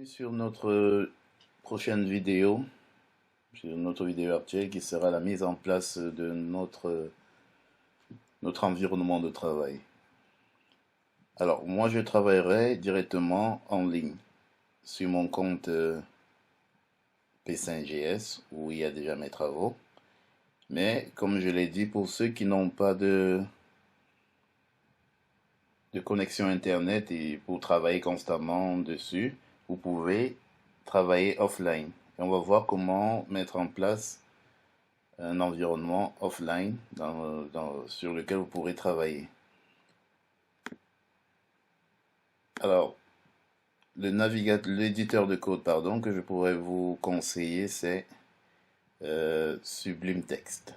Sur notre prochaine vidéo, sur notre vidéo actuelle qui sera la mise en place de notre environnement de travail. Alors, moi, je travaillerai directement en ligne sur mon compte P5GS où il y a déjà mes travaux. Mais, comme je l'ai dit, pour ceux qui n'ont pas de connexion Internet et pour travailler constamment dessus, vous pouvez travailler offline. Et on va voir comment mettre en place un environnement offline sur lequel vous pourrez travailler. Alors, l'éditeur de code, pardon, que je pourrais vous conseiller, c'est Sublime Text.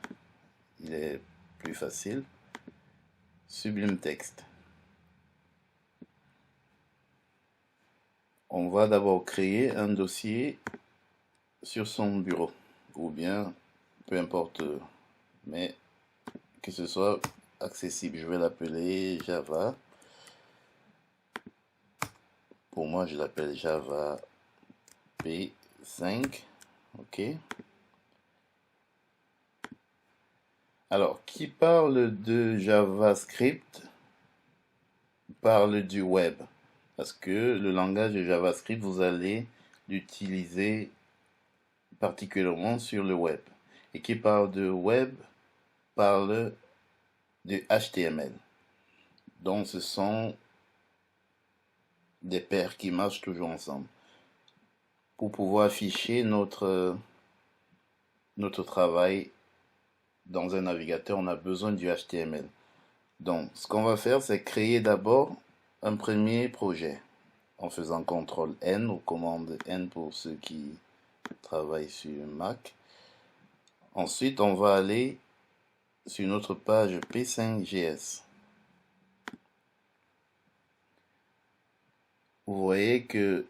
Il est plus facile. Sublime Text. On va d'abord créer un dossier sur son bureau, ou bien, peu importe, mais que ce soit accessible. Je vais l'appeler Java. Pour moi, je l'appelle Java P5. OK. Alors, qui parle de JavaScript parle du web. Parce que le langage de JavaScript, vous allez l'utiliser particulièrement sur le web. Et qui parle de web parle de HTML. Donc, ce sont des paires qui marchent toujours ensemble. Pour pouvoir afficher notre travail dans un navigateur, on a besoin du HTML. Donc, ce qu'on va faire, c'est créer d'abord un premier projet en faisant CTRL N ou commande N pour ceux qui travaillent sur Mac. Ensuite, on va aller sur notre page P5GS. Vous voyez que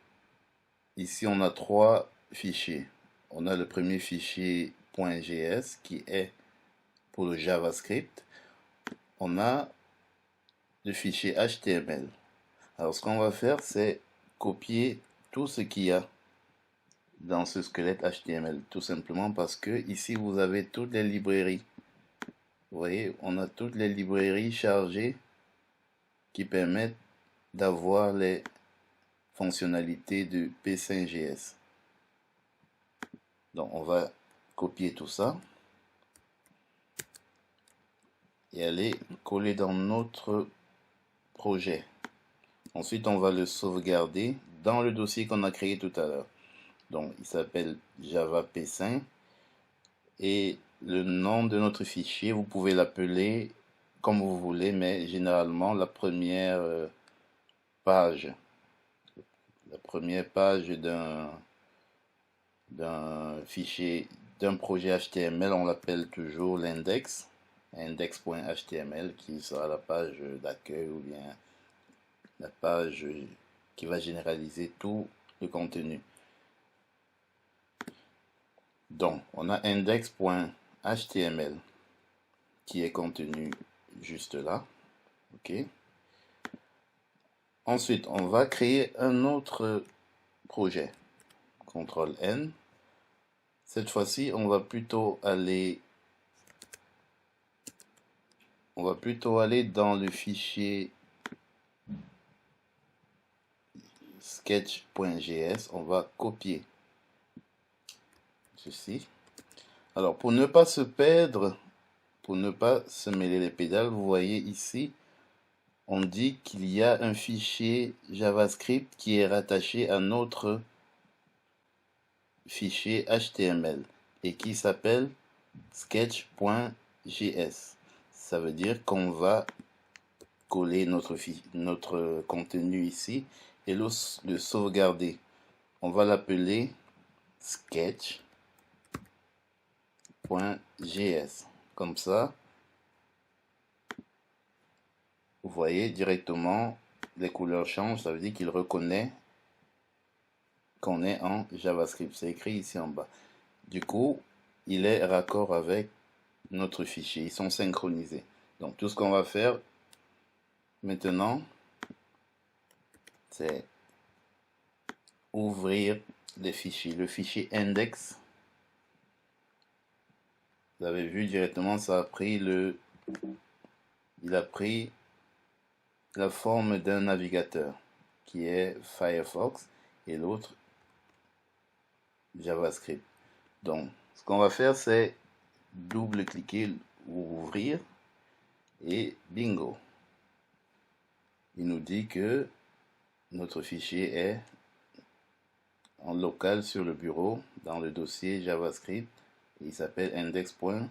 ici, on a trois fichiers. On a le premier fichier .gs qui est pour le JavaScript. On a le fichier HTML. Alors, ce qu'on va faire, c'est copier tout ce qu'il y a dans ce squelette HTML, tout simplement parce que ici, vous avez toutes les librairies. Vous voyez, on a toutes les librairies chargées qui permettent d'avoir les fonctionnalités de P5GS. Donc, on va copier tout ça et aller coller dans notre projet. Ensuite, on va le sauvegarder dans le dossier qu'on a créé tout à l'heure. Donc, il s'appelle Java P5 et le nom de notre fichier, vous pouvez l'appeler comme vous voulez, mais généralement, la première page d'un fichier, d'un projet HTML, on l'appelle toujours l'index, index.html, qui sera la page d'accueil ou bien la page qui va généraliser tout le contenu. Donc, on a index.html qui est contenu juste là. OK. Ensuite, on va créer un autre projet. CTRL N. Cette fois-ci, on va plutôt aller dans le fichier sketch.js. On va copier ceci. Alors, pour ne pas se perdre, pour ne pas se mêler les pédales, vous voyez ici, on dit qu'il y a un fichier JavaScript qui est rattaché à notre fichier HTML et qui s'appelle sketch.js. Ça veut dire qu'on va coller notre contenu ici et le sauvegarder. On va l'appeler sketch.js. Comme ça, vous voyez directement les couleurs changent. Ça veut dire qu'il reconnaît qu'on est en JavaScript. C'est écrit ici en bas. Du coup, il est raccord avec notre fichier. Ils sont synchronisés. Donc, tout ce qu'on va faire maintenant, c'est ouvrir les fichiers. Le fichier index, vous avez vu directement, ça a pris il a pris la forme d'un navigateur qui est Firefox et l'autre JavaScript. Donc, ce qu'on va faire, c'est double-cliquer ou ouvrir et bingo. Il nous dit que notre fichier est en local sur le bureau dans le dossier JavaScript. Il s'appelle index.html.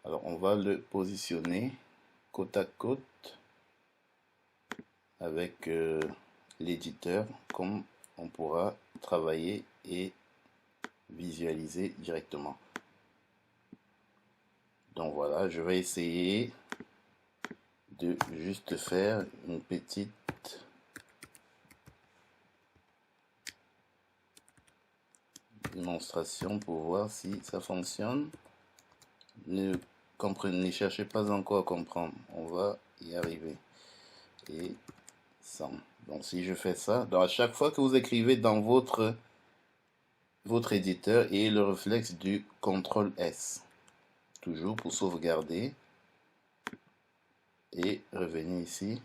Alors, on va le positionner côte à côte avec l'éditeur, comme on pourra travailler et visualiser directement. Donc voilà, je vais essayer de juste faire une petite démonstration pour voir si ça fonctionne. Ne cherchez pas encore à comprendre, on va y arriver. Et ça. Donc si je fais ça, donc à chaque fois que vous écrivez dans votre éditeur, et le réflexe du CTRL S, toujours pour sauvegarder et revenir ici,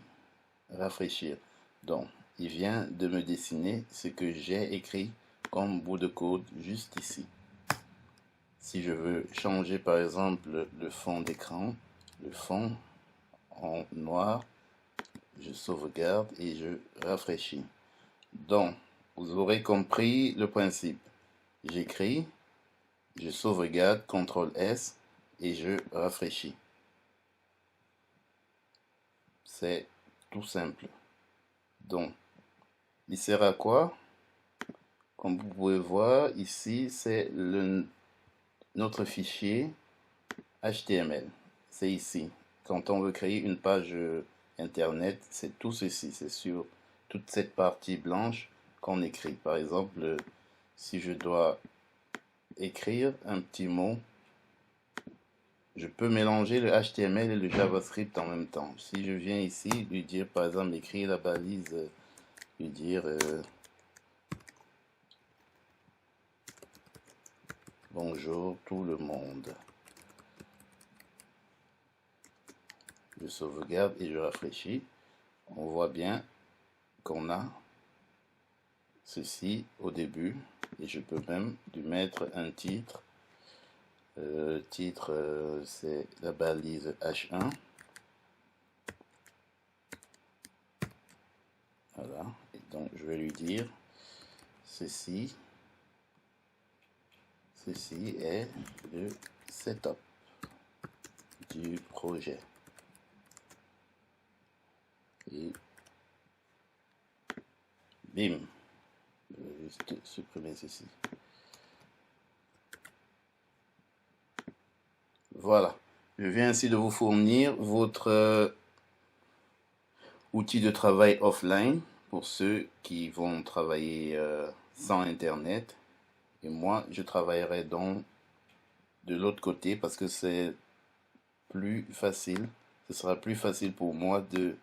rafraîchir. Donc il vient de me dessiner ce que j'ai écrit comme bout de code juste ici. Si je veux changer par exemple le fond d'écran, le fond en noir, je sauvegarde et je rafraîchis. Donc, vous aurez compris le principe. J'écris, je sauvegarde, CTRL S et je rafraîchis. C'est tout simple. Donc, il sert à quoi? Comme vous pouvez voir ici, c'est notre fichier HTML. C'est ici. Quand on veut créer une page internet, c'est tout ceci. C'est sur toute cette partie blanche qu'on écrit. Par exemple, si je dois écrire un petit mot, je peux mélanger le HTML et le JavaScript en même temps. Si je viens ici, lui dire par exemple, écrire la balise, lui dire bonjour tout le monde. Je sauvegarde et je rafraîchis. On voit bien qu'on a ceci au début et je peux même lui mettre un titre. C'est la balise H1. Voilà. Et donc je vais lui dire ceci est le setup du projet. Et bim, je vais juste supprimer ceci. Voilà, je viens ainsi de vous fournir votre outil de travail offline pour ceux qui vont travailler sans internet. Et moi, je travaillerai donc de l'autre côté parce que c'est plus facile. Ce sera plus facile pour moi de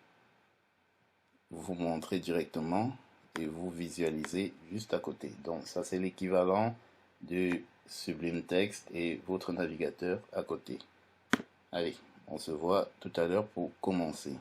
vous montrer directement et vous visualiser juste à côté. Donc ça, c'est l'équivalent de Sublime Text et votre navigateur à côté. Allez, on se voit tout à l'heure pour commencer.